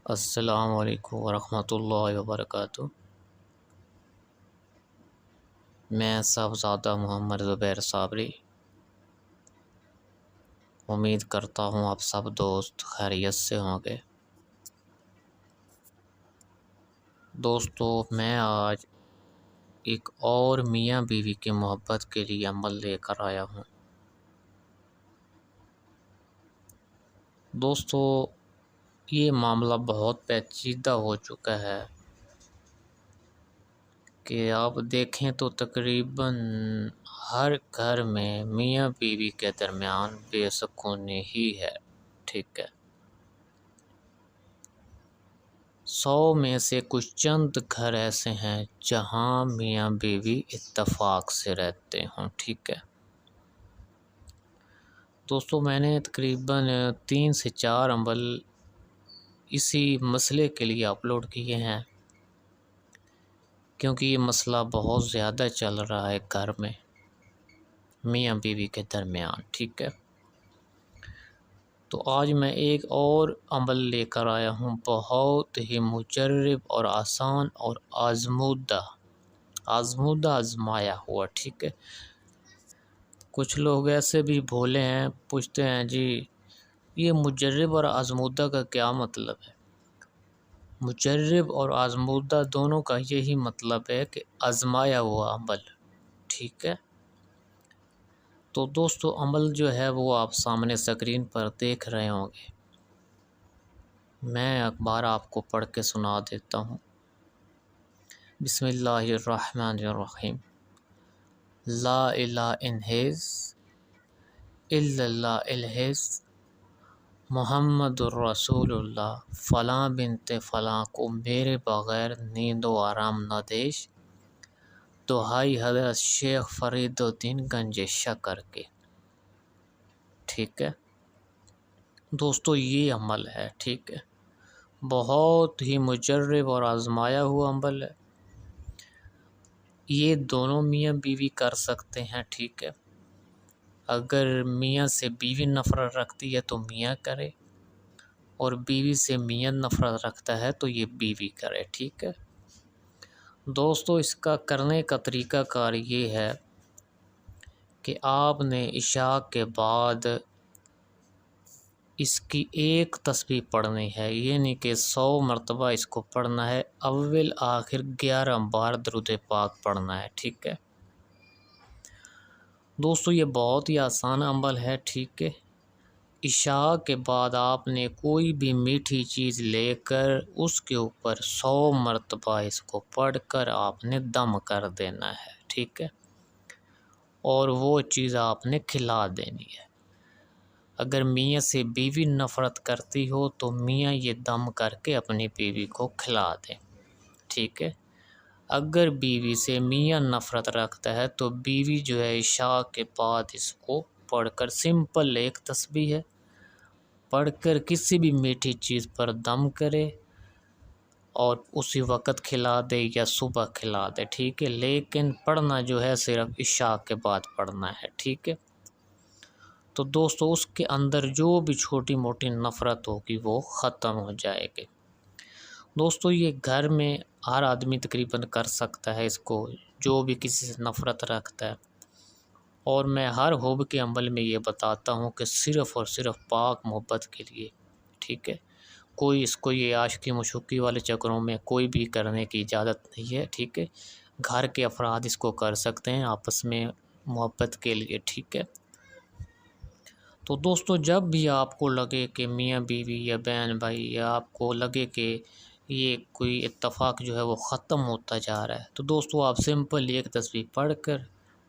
السلام علیکم ورحمۃ اللہ وبرکاتہ۔ میں صاحبزادہ محمد زبیر صابری امید کرتا ہوں آپ سب دوست خیریت سے ہوں گے۔ دوستو، میں آج ایک اور میاں بیوی کی محبت کے لیے عمل لے کر آیا ہوں۔ دوستو، یہ معاملہ بہت پیچیدہ ہو چکا ہے کہ آپ دیکھیں تو تقریباً ہر گھر میں میاں بیوی کے درمیان بے سکونی ہی ہے، ٹھیک ہے۔ 100 میں سے کچھ چند گھر ایسے ہیں جہاں میاں بیوی اتفاق سے رہتے ہوں، ٹھیک ہے۔ دوستو، میں نے تقریباً 3 سے 4 عمل اسی مسئلے کے لیے اپلوڈ کیے ہیں، کیونکہ یہ مسئلہ بہت زیادہ چل رہا ہے گھر میں میاں بیوی کے درمیان، ٹھیک ہے۔ تو آج میں ایک اور عمل لے کر آیا ہوں، بہت ہی مجرب اور آسان اور آزمایا ہوا، ٹھیک ہے۔ کچھ لوگ ایسے بھی بھولے ہیں، پوچھتے ہیں جی یہ مجرب اور آزمودہ کا کیا مطلب ہے؟ مجرب اور آزمودہ دونوں کا یہی مطلب ہے کہ آزمایا ہوا عمل، ٹھیک ہے۔ تو دوستو، عمل جو ہے وہ آپ سامنے اسکرین پر دیکھ رہے ہوں گے۔ میں اخبار آپ کو پڑھ کے سنا دیتا ہوں۔ بسم اللہ الرحمن الرحیم۔ لا الہ الا اللہ الہز محمد الرسول اللہ، فلاں بنت فلاں کو میرے بغیر نیند و آرام نہ دیش، دہائی حضرت شیخ فرید الدین گنج شکر کے، ٹھیک ہے۔ دوستو، یہ عمل ہے، ٹھیک ہے، بہت ہی مجرب اور آزمایا ہوا عمل ہے۔ یہ دونوں میاں بیوی کر سکتے ہیں، ٹھیک ہے۔ اگر میاں سے بیوی نفرت رکھتی ہے تو میاں کرے، اور بیوی سے میاں نفرت رکھتا ہے تو یہ بیوی کرے، ٹھیک ہے۔ دوستو، اس کا کرنے کا طریقہ کار یہ ہے کہ آپ نے عشاء کے بعد اس کی ایک تسبیح پڑھنی ہے، یہ نہیں کہ 100 مرتبہ اس کو پڑھنا ہے، اول آخر 11 بار درود پاک پڑھنا ہے، ٹھیک ہے۔ دوستو، یہ بہت ہی آسان عمل ہے، ٹھیک ہے۔ عشاء کے بعد آپ نے کوئی بھی میٹھی چیز لے کر اس کے اوپر 100 مرتبہ اس کو پڑھ کر آپ نے دم کر دینا ہے، ٹھیک ہے، اور وہ چیز آپ نے کھلا دینی ہے۔ اگر میاں سے بیوی نفرت کرتی ہو تو میاں یہ دم کر کے اپنی بیوی کو کھلا دیں، ٹھیک ہے۔ اگر بیوی سے میاں نفرت رکھتا ہے تو بیوی جو ہے عشاء کے بعد اس کو پڑھ کر، سمپل ایک تسبیح ہے، پڑھ کر کسی بھی میٹھی چیز پر دم کرے اور اسی وقت کھلا دے یا صبح کھلا دے، ٹھیک ہے، لیکن پڑھنا جو ہے صرف عشاء کے بعد پڑھنا ہے، ٹھیک ہے۔ تو دوستو، اس کے اندر جو بھی چھوٹی موٹی نفرت ہوگی وہ ختم ہو جائے گی۔ دوستو، یہ گھر میں ہر آدمی تقریباً کر سکتا ہے اس کو، جو بھی کسی سے نفرت رکھتا ہے، اور میں ہر حب کے عمل میں یہ بتاتا ہوں کہ صرف اور صرف پاک محبت کے لیے، ٹھیک ہے۔ کوئی اس کو یہ عاشقی مشوقی والے چکروں میں کوئی بھی کرنے کی اجازت نہیں ہے، ٹھیک ہے۔ گھر کے افراد اس کو کر سکتے ہیں آپس میں محبت کے لیے، ٹھیک ہے۔ تو دوستو، جب بھی آپ کو لگے کہ میاں بیوی یا بہن بھائی، یا آپ کو لگے کہ یہ کوئی اتفاق جو ہے وہ ختم ہوتا جا رہا ہے، تو دوستو آپ سمپل ایک تسبیح پڑھ کر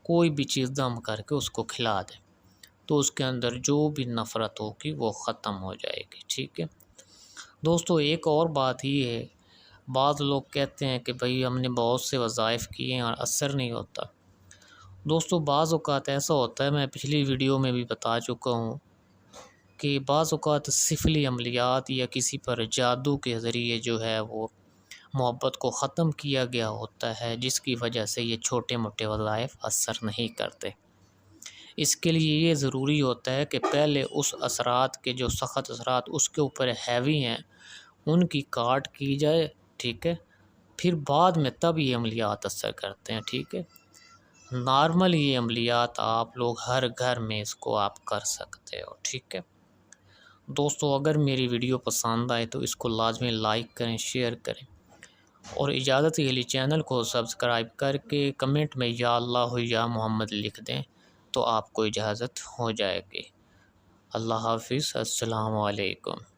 کوئی بھی چیز دم کر کے اس کو کھلا دیں، تو اس کے اندر جو بھی نفرت ہوگی وہ ختم ہو جائے گی، ٹھیک ہے۔ دوستو، ایک اور بات یہ ہے، بعض لوگ کہتے ہیں کہ بھئی ہم نے بہت سے وظائف کیے ہیں اور اثر نہیں ہوتا۔ دوستو، بعض اوقات ایسا ہوتا ہے، میں پچھلی ویڈیو میں بھی بتا چکا ہوں کہ بعض اوقات سفلی عملیات یا کسی پر جادو کے ذریعے جو ہے وہ محبت کو ختم کیا گیا ہوتا ہے، جس کی وجہ سے یہ چھوٹے موٹے وظائف اثر نہیں کرتے۔ اس کے لیے یہ ضروری ہوتا ہے کہ پہلے اس اثرات کے جو سخت اثرات اس کے اوپر ہیوی ہیں ان کی کاٹ کی جائے، ٹھیک ہے، پھر بعد میں تب یہ عملیات اثر کرتے ہیں، ٹھیک ہے۔ نارمل یہ عملیات آپ لوگ ہر گھر میں اس کو آپ کر سکتے ہو، ٹھیک ہے۔ دوستو اگر میری ویڈیو پسند آئے تو اس کو لازمی لائک کریں، شیئر کریں، اور اجازت کے لیے چینل کو سبسکرائب کر کے کمنٹ میں یا اللہ یا محمد لکھ دیں تو آپ کو اجازت ہو جائے گی۔ اللہ حافظ، السلام علیکم۔